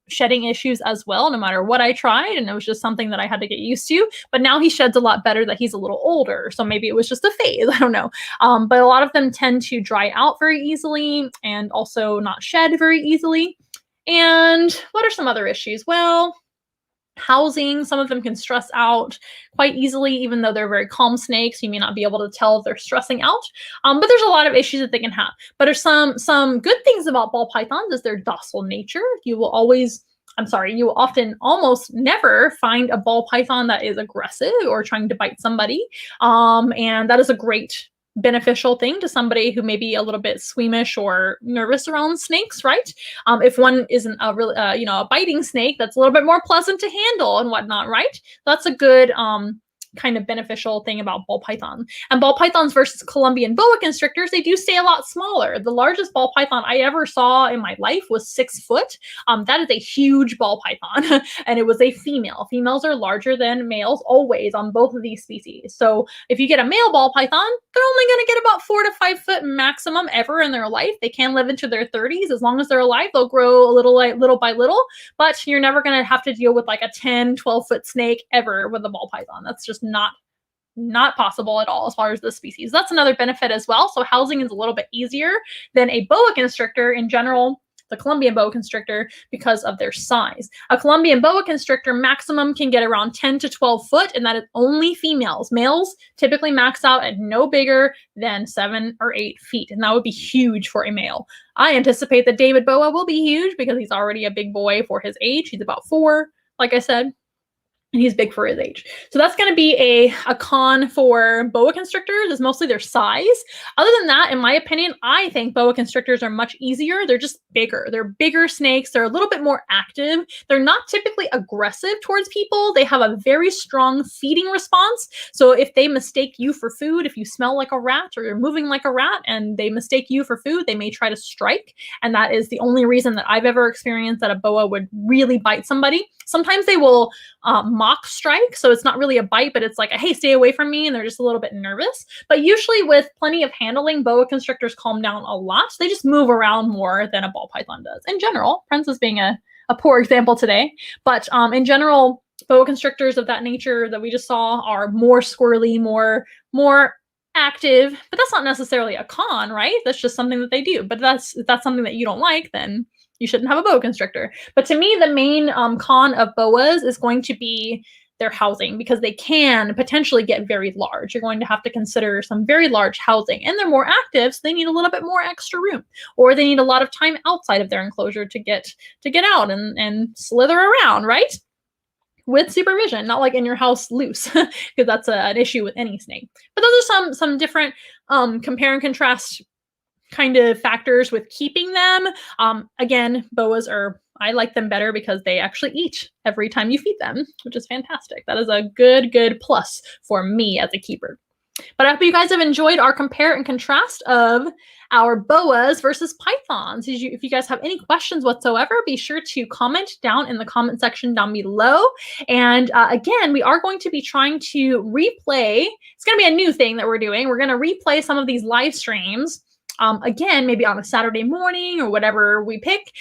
shedding issues as well, no matter what I tried, and it was just something that I had to get used to. But now he sheds a lot better that he's a little older, so maybe it was just a phase, I don't know. But a lot of them tend to dry out very easily and also not shed very easily. And what are some other issues? Well, housing, some of them can stress out quite easily, even though they're very calm snakes. You may not be able to tell if they're stressing out, but there's a lot of issues that they can have. But there's some good things about ball pythons is their docile nature. You will often almost never find a ball python that is aggressive or trying to bite somebody. And that is a great beneficial thing to somebody who may be a little bit squeamish or nervous around snakes, right? If one isn't a really, a biting snake, that's a little bit more pleasant to handle and whatnot, right? That's a good kind of beneficial thing about ball python. And ball pythons versus Columbian boa constrictors, they do stay a lot smaller. The largest ball python I ever saw in my life was 6 foot. That is a huge ball python, and it was a female. Females are larger than males always on both of these species. So if you get a male ball python, they're only going to get about 4 to 5 foot maximum ever in their life. They can live into their 30s. As long as they're alive, they'll grow a little by little, but you're never going to have to deal with like a 10, 12 foot snake ever with a ball python. That's just not possible at all as far as this species. That's another benefit as well. So housing is a little bit easier than a boa constrictor in general, the Columbian boa constrictor, because of their size. A Columbian boa constrictor maximum can get around 10 to 12 foot, and that is only females. Males typically max out at no bigger than 7 or 8 feet, and that would be huge for a male. I anticipate that David Boa will be huge because he's already a big boy for his age. He's about 4, like I said. And he's big for his age. So that's going to be a con for boa constrictors, is mostly their size. Other than that, in my opinion, I think boa constrictors are much easier. They're just bigger. They're bigger snakes. They're a little bit more active. They're not typically aggressive towards people. They have a very strong feeding response. So if they mistake you for food, if you smell like a rat or you're moving like a rat and they mistake you for food, they may try to strike. And that is the only reason that I've ever experienced that a boa would really bite somebody. Sometimes they will mock strike. So it's not really a bite, but it's like, hey, stay away from me. And they're just a little bit nervous. But usually with plenty of handling, boa constrictors calm down a lot. They just move around more than a ball python does. In general, Prince is being a poor example today. But in general, boa constrictors of that nature that we just saw are more squirrely, more active, but that's not necessarily a con, right? That's just something that they do. But if that's something that you don't like, then you shouldn't have a boa constrictor. But to me, the main con of boas is going to be their housing, because they can potentially get very large. You're going to have to consider some very large housing, and they're more active, so they need a little bit more extra room, or they need a lot of time outside of their enclosure to get out and slither around, right? With supervision, not like in your house loose, because that's an issue with any snake. But those are some different compare and contrast kind of factors with keeping them. Again, boas I like them better because they actually eat every time you feed them, which is fantastic. That is a good plus for me as a keeper. But I hope you guys have enjoyed our compare and contrast of our boas versus pythons. If you guys have any questions whatsoever, be sure to comment down in the comment section down below. And again, we are going to be trying to replay. It's going to be a new thing that we're doing. We're going to replay some of these live streams. Again, maybe on a Saturday morning or whatever we pick,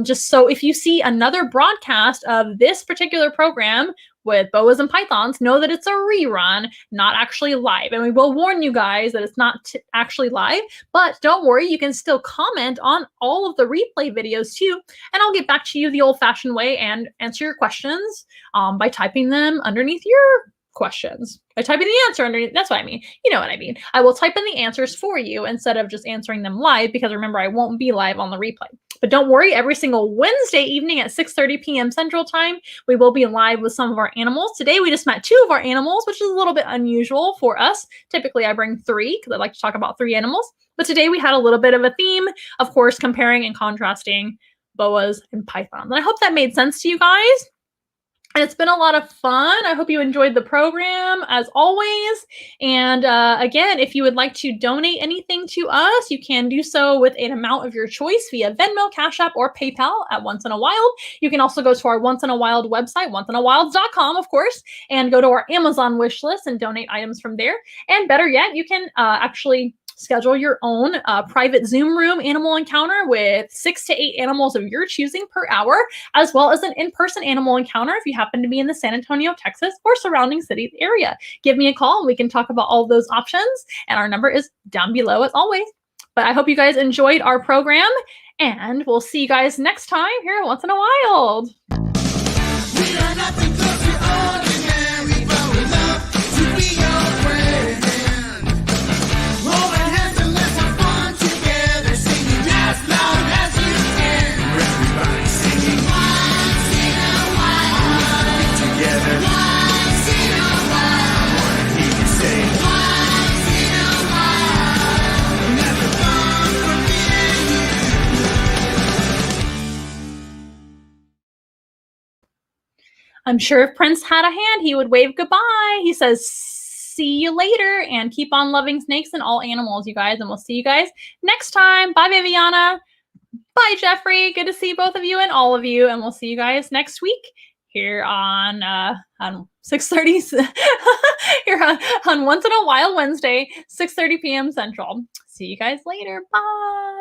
just so if you see another broadcast of this particular program with boas and pythons, know that it's a rerun, not actually live. And we will warn you guys that it's not actually live, but don't worry, you can still comment on all of the replay videos too, and I'll get back to you the old-fashioned way and answer your questions by typing them underneath your questions. By typing the answer underneath, that's what I mean. You know what I mean. I will type in the answers for you instead of just answering them live, because remember, I won't be live on the replay. But don't worry, every single Wednesday evening at 6:30 p.m. Central Time, we will be live with some of our animals. Today, we just met 2 of our animals, which is a little bit unusual for us. Typically, I bring 3 because I like to talk about 3 animals. But today, we had a little bit of a theme, of course, comparing and contrasting boas and pythons. And I hope that made sense to you guys. And it's been a lot of fun. I hope you enjoyed the program, as always. And again, if you would like to donate anything to us, you can do so with an amount of your choice via Venmo, Cash App, or PayPal at Once in a Wild. You can also go to our Once in a Wild website, onceinawild.com, of course, and go to our Amazon wish list and donate items from there. And better yet, you can actually schedule your own private Zoom room animal encounter with 6 to 8 animals of your choosing per hour, as well as an in-person animal encounter if you happen to be in the San Antonio, Texas, or surrounding city area. Give me a call and we can talk about all those options. And our number is down below as always. But I hope you guys enjoyed our program, and we'll see you guys next time here at Once in a Wild. We are nothing close to ordinary, but we love to be your friend. I'm sure if Prince had a hand, he would wave goodbye. He says, see you later, and keep on loving snakes and all animals, you guys. And we'll see you guys next time. Bye, Viviana. Bye, Jeffrey. Good to see both of you and all of you. And we'll see you guys next week here on 6:30 here on Once in a Wild Wednesday, 6:30 p.m. Central. See you guys later. Bye.